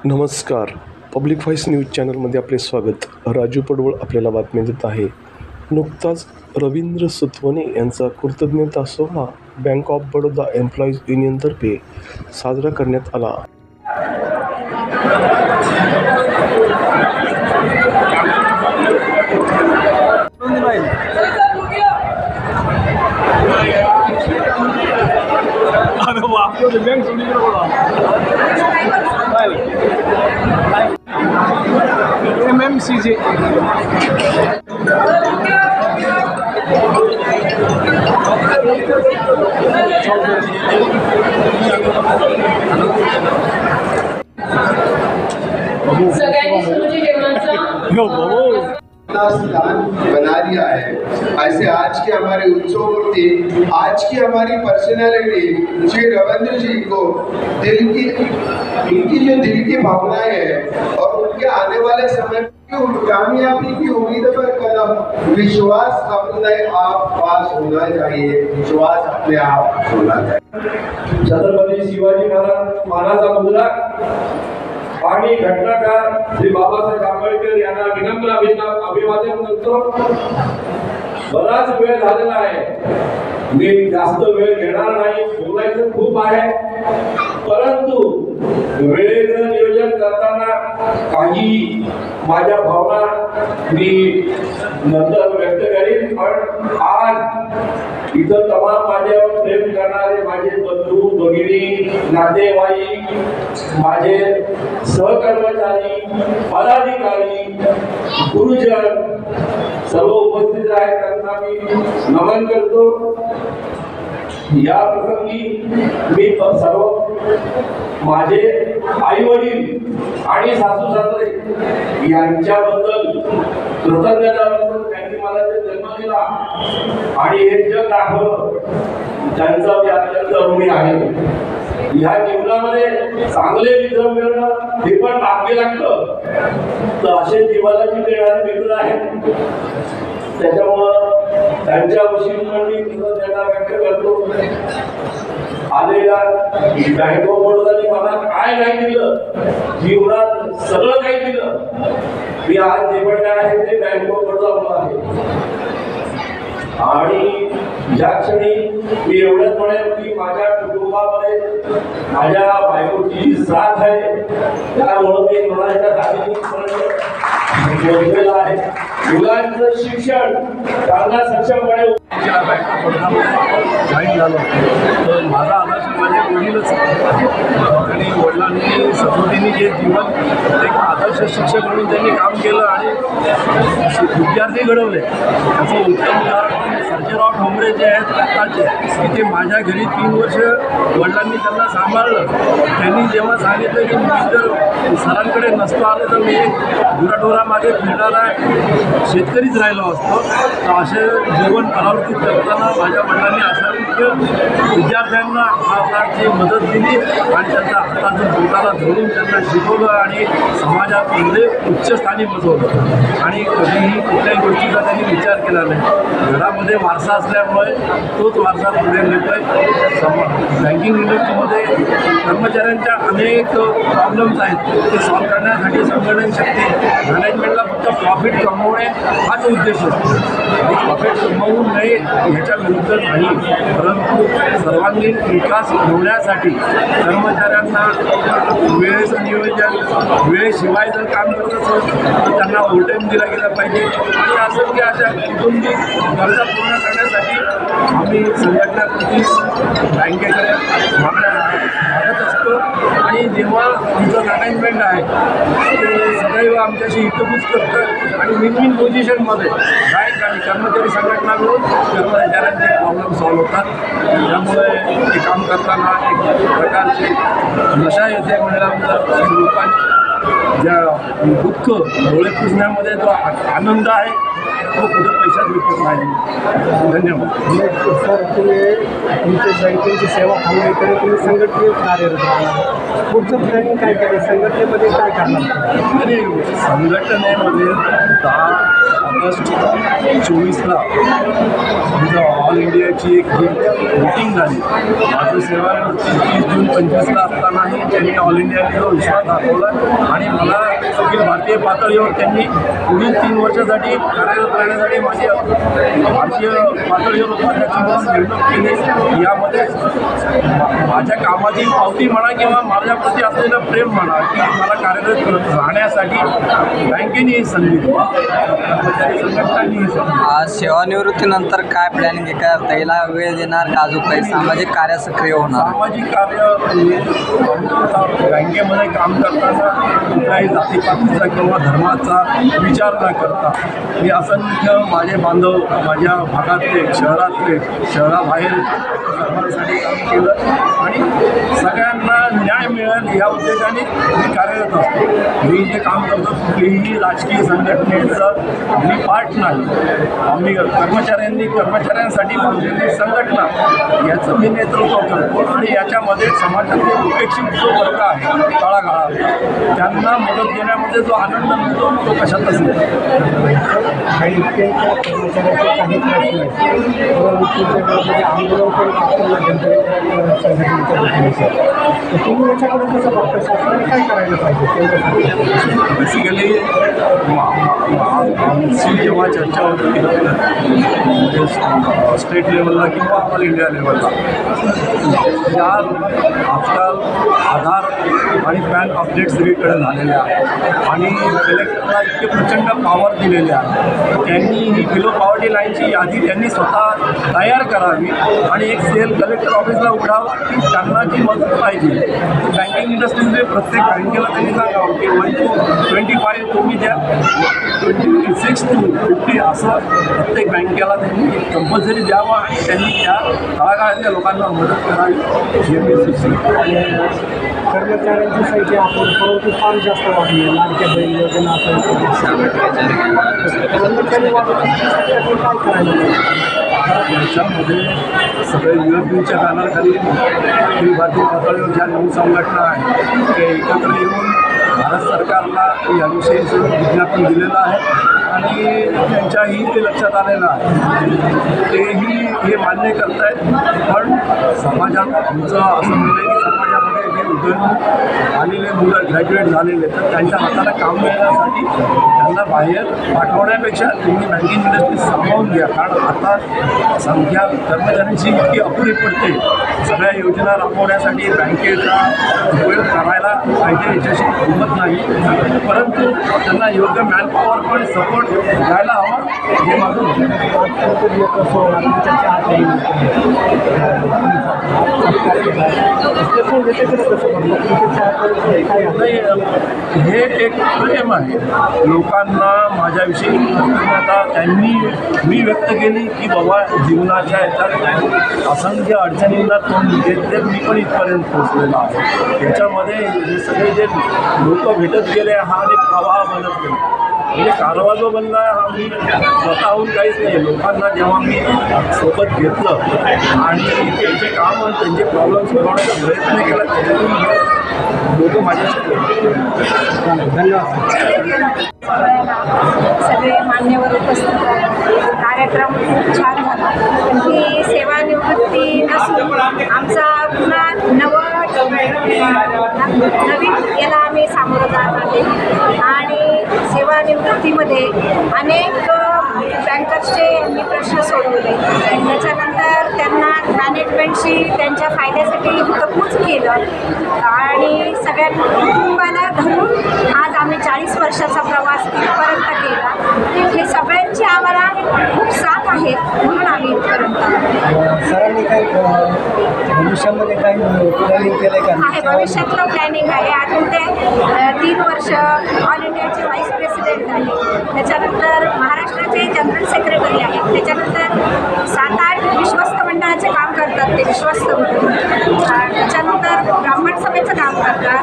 नमस्कार. Public voice news चॅनलमध्ये आपले स्वागत. राजू पडवळ आपल्याला बातमी देत आहे. नुकताच रवींद्र सुतवणे यांचा कृतज्ञता सोहळा बँक ऑफ बडोदा एम्प्लॉईज युनियनतर्फे साजरा करण्यात आला. MMCJ स्थान बना दिया है। ऐसे आज के हमारे उत्सवमूर्ति, आज की हमारी पर्सनैलिटी श्री रविंद्र जी को इनकी जो दिल की भावनाएं है और उनके आने वाले समय की कामयाबी की उम्मीद पर कदम विश्वास अपने आप पास होना चाहिए, विश्वास अपने आप होना चाहिए। छत्रपती शिवाजी महाराजांचा मुलगा आणि घटनाकार श्री बाबासाहेब आंबेडकर यांना विनम्र अभिवादन करतो. बराच वेळ झालेला आहे, मी जास्त वेळ घेणार नाही, बोलायचं खूप आहे, परंतु वेळेचं नियोजन करताना काही माझ्या भावना मी नंतर व्यक्त करीन. पण आज इथं तमाम माझ्यावर प्रेम करणारे माझे बंधू भगिनी, नातेवाईक, माझे सहकर्मचारी, पदाधिकारी, गुरुजन सर्व उपस्थित आहेत, त्यांना मी नमन करतो. या प्रसंगी मी सर्व माझे आई वडील आणि सासू सासरे यांच्याबद्दल कृतज्ञता व्यक्त. त्यांनी मला जे जन्म दिला आणि हे जग दाखवलं, त्यांचा मी अत्यंत ऋणी आहे. ह्या जीवनामध्ये चांगले मित्र मिळणं हे पण भाग्य लागतं, तर असे जीवनाची देणारे मित्र आहेत. त्याच्यामुळं त्यांच्याविषयी मी कृतज्ञता व्यक्त करतो. आलेल्या बँक ऑफ बडोदाने मला काय नाही दिलं, जीवनात सगळं काही दिलं. मी आज जे पण काय आहे ते बँक ऑफ बडोदा आहे. आणि ज्या क्षणी मी एवढंच म्हणेन की माझ्या कुटुंबामध्ये माझ्या बायकोची साथ आहे, त्यामुळे मी कोणाच्या साथीने बोललेला आहे. मुलांचं शिक्षण त्यांना सक्षमपणे जॉईन झालो तर माझा आदर्श माझे वडीलच आणि वडिलांनी सतोडीने जे जीवन एक आदर्श शिक्षक म्हणून त्यांनी काम केलं आणि विद्यार्थी घडवले. त्याचं उत्तम उदाहरण सर्जेराव ठोंबरे जे आहेत आत्ताचे, की ते माझ्या घरी 3 वर्ष वडिलांनी त्यांना सांभाळलं. त्यांनी जेव्हा सांगितलं की मी जर सरांकडे नसतो आलो तर मी एक गुराढोरामागे फिरणारा शेतकरीच राहिलो असतो. तर असे जीवन परावर्तित करताना माझ्या वडिलांनी असाविद्य विद्यार्थ्यांना हाताची मदत दिली आणि त्यांच्या हातातून पोटाला धरून त्यांना शिकवलं आणि समाजात म्हणजे उच्च स्थानी बसवलं. आणि कधीही कुठल्याही गोष्टीचा त्यांनी विचार केला नाही. घरामध्ये वारसा असल्यामुळे तोच वारसा पुढे नेतोय. बँकिंग इंडस्ट्रीमध्ये कर्मचाऱ्यांच्या अनेक प्रॉब्लेम्स आहेत, ते सॉल्व्ह करण्यासाठी संघटन शक्ती मॅनेजमेंटला फक्त प्रॉफिट कमवणे हाच उद्देश असतो. प्रॉफिट कमवू नये ह्याच्या विरुद्ध नाही, परंतु सर्वांगीण विकास होण्यासाठी कर्मचाऱ्यांना वेळेचं नियोजन, वेळेशिवाय जर काम करत असेल तर त्यांना ओव्हरटाईम दिला गेला पाहिजे. आणि असं की अशा कौटुंबिक गरजा पूर्ण करण्यासाठी आम्ही संघटनाकृती बँकेकडे मागत असतो. आणि जेव्हा आमचं मॅनेजमेंट आहे ते सदैव आमच्याशी हितगुज करतं आणि विन विन पोझिशनमध्ये बँक आणि कर्मचारी संघटना मिळून कर्मचाऱ्यांचे प्रॉब्लेम सॉल्व्ह होतात. त्यामुळे ते काम करताना एक प्रकारचे नशा येते म्हणल्यानंतर लोकांनी ज्या दुःख डोळे पुसण्यामध्ये जो आनंद आहे तो कुठं पैशात विकत नाही. धन्यवाद. सर, तुम्ही तुमच्या बँकेची सेवा थांबली तरी तुम्ही संघटनेत कार्यरत राहणार. पुढचं प्लॅनिंग काय केलं, संघटनेमध्ये काय करणार? आणि संघटनेमध्ये 10 ऑगस्ट 24ला आमचं ऑल इंडियाची एक मीटिंग झाली. माझं सेवानिवृत्ती 30 जून 25ला असतानाही त्यांनी ऑल इंडियाचा विश्वास दाखवला आणि मला अखिल भारतीय पातळीवर त्यांनी पुढील 3 वर्षासाठी कार्यरत राहण्यासाठी माझी भारतीय पातळीवर उपाध्यक्ष म्हणून नेमणूक केली. यामध्ये माझ्या कामाची पावती म्हणा किंवा माझ्याप्रती असलेलं प्रेम म्हणा की मला कार्यरत राहण्यासाठी बँकेने ही संधी दिली, कर्मचारी संघटनांनी ही संधी दिली. सेवानिवृत्तीनंतर काय प्लॅनिंग आहे? का त्याला वेळ देणार का अजून काही सामाजिक कार्य सक्रिय होणार? सामाजिक कार्य बँकेमध्ये काम करताना कुठल्याही जातीपातीचा किंवा धर्माचा विचार न करता मी असंख्य माझे बांधव माझ्या भागातले शहराबाहेर सर्वांसाठी काम केलं आणि सगळ्यांना न्याय मिळेल या उद्देशाने मी कार्यरत असतो. मी जे काम करतो कुठलीही राजकीय संघटनेचं मी पार्ट नाही. आम्ही कर्मचाऱ्यांसाठी बांधलेली संघटना याचं मी नेतृत्व करतो आणि याच्यामध्ये समाजातले उपेक्षित जो वर्ग आहे तळागाळातला त्यांना मदत देण्यामध्ये जो आनंद मिळतो तो कशातच नाही. बँकेच्या कर्मचाऱ्याचे काही प्रश्न आहेत परंतु आंदोलन करून आपल्याला संघटनेच्या वतीने तुम्ही याच्याकडे कसं बघता? शासनाने काय करायला पाहिजे? बेसिकली आमची जेव्हा चर्चा होती स्टेट लेवलला किंवा ऑल इंडिया लेवलला या आजकाल आधार आणि पॅन अपडेट सगळीकडे झालेले आहेत आणि कलेक्टरला इतके प्रचंड पॉवर दिलेले आहे. त्यांनी ही बिलो पॉवर्टी लाईनची यादी त्यांनी स्वतः तयार करावी आणि एक सेल कलेक्टर ऑफिसला उघडावा की त्यांना जी मदत पाहिजे. बँकिंग इंडस्ट्रीजने प्रत्येक बँकेला त्यांनी सांगावं की 1 to 25 तुम्ही द्या, 26 to 50 असं प्रत्येक बँकेला त्यांनी कंपल्सरी द्यावं आणि त्यांनी त्या तळागाळातल्या लोकांना मदत करावी हे मी सुचवतो. कर्मचाऱ्यांची संख्या आपण परंतु फार जास्त वाढली. लाडक्या बहीण योजना असेल कर्मचारी वाढत असल्यासाठी काय करायला याच्यामध्ये सगळे UFBच्या बॅनरखाली अखिल भारतीय पातळीवर ज्या नऊ संघटना आहेत ते एकत्र येऊन भारत सरकारला याविषयीचं विज्ञापन दिलेलं आहे आणि त्यांच्याही ते लक्षात आलेलं आहे. तेही हे मान्य करत आहेत. पण समाजात आमचं असं म्हणणं आहे की समाजामध्ये जे उदयोन्मुख आलेले मुलं ग्रॅज्युएट झालेले तर त्यांच्या हाताला काम मिळण्यासाठी त्यांना बाहेर पाठवण्यापेक्षा तुम्ही बँकिंग इंडस्ट्री सामावून घ्या. कारण आता संख्या कर्मचाऱ्यांची इतकी अपुरी पडते. सगळ्या योजना राबवण्यासाठी बँकेचा उपयोग करायला पाहिजे याच्याशी हिंमत नाही, परंतु त्यांना योग्य मॅनपॉवर पण सपोर्ट द्यायला हवा हे माझं हे एक प्रेम आहे. लोकांना माझ्याविषयी कृतज्ञता मी व्यक्त केली की बाबा जीवनाच्या याच्यात असंख्य अडचणींना तोंड देत मी पण इथपर्यंत पोहोचलेला आहे. याच्यामध्ये हे सगळे जे लोक भेटत गेले हा एक प्रवाह बनत गेला. म्हणजे कारवा जो बनला हा मी स्वतःहून काहीच नाही. लोकांना जेव्हा मी सोबत घेतलं आणि त्यांचे काम आणि त्यांचे प्रॉब्लेम सोडवण्याचा प्रयत्न केला त्याच्यातून लोक माझ्याशी धन्यवाद. सगळे मान्यवर उपस्थित कार्यक्रम खूप छान झाला. पण ही सेवानिवृत्ती नसून आमचा पुन्हा नवीन याला आम्ही सामोरं जात आहे आणि सेवानिवृत्तीमध्ये अनेक बँकर्सचे यांनी प्रश्न सोडवले. त्याच्यानंतर त्यांना मॅनेजमेंटशी त्यांच्या फायद्यासाठी हितपूच केलं आणि सगळ्या कुटुंबाला धरून आज आम्ही 40 वर्षाचा प्रवास इथपर्यंत केला. हे सगळ्यांची आम्हाला खूप साथ आहे म्हणून आम्ही इथपर्यंत सरांनी काही भविष्यामध्ये काही प्लॅनिंग केलं का? आहे. भविष्यातलं प्लॅनिंग आहे. अजून ते 3 वर्ष ऑल इंडियाचे व्हाईस प्रेसिडेंट आहे. त्याच्यानंतर महाराष्ट्राचे जनरल सेक्रेटरी आहेत. त्याच्यानंतर 7-8 विश्वस्त मंडळाचे काम करतात ते विश्वस्त म्हणून. त्याच्यानंतर ब्राह्मण सभेचं काम करतात.